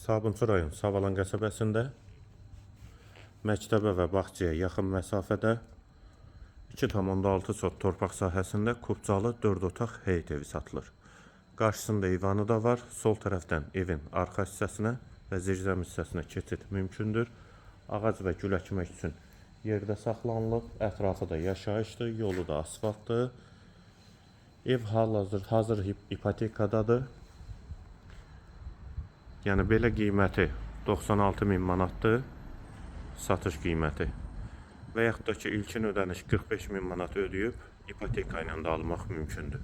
Sabunçu rayon Savalan qəsəbəsində məktəbə və bağçaya yaxın məsafədə 2,6 sot torpaq sahəsində Kubcalı 4 otaq heyət evi satılır. Qarşısında eyvanı da var. Sol tərəfdən evin arxa hissəsinə və zirzəm hissəsinə keçid mümkündür. Ağac və gül əkmək üçün yerdə saxlanılıb. Ətrafı da yaşayışdır, yolu da asfaltdır. Ev hazır ipotekadadır. Yəni belə qiyməti 96.000 manatdır satış qiyməti. Və yaxud da ki ilkin ödəniş 45.000 manat ödəyib ipoteka ilə də almaq mümkündür.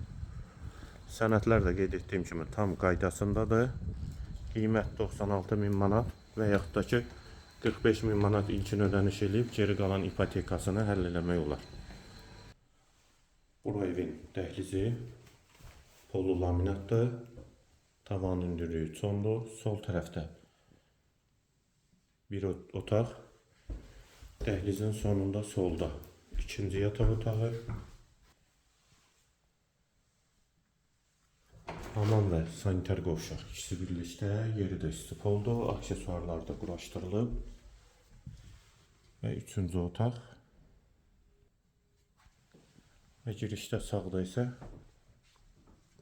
Sənədlər də qeyd etdiyim kimi tam qaydasındadır. Qiymət 96.000 manat və yaxud da ki 45.000 manat ilkin ödəniş edib geri qalan ipotekasını həll eləmək olar. Bura evin dəhlizi polu laminatdır. Tavan hündürlüyü çondur. Sol tərəfdə bir otaq. Dəhlizin sonunda solda ikinci yataq otağı. Hamam və sanitar qovşaq ikisi birlikdə, yeri də istif oldu. Aksesuarlar da quraşdırılıb. Və üçüncü otaq. Və girişdə sağda isə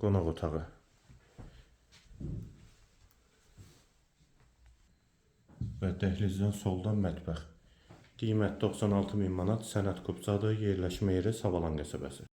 qonaq otağı. Və dəhlizdən soldan mətbəx. Qiymət 96.000 manat, sənəd Kubcadır, yerləşmə yeri Savalan qəsəbəsi.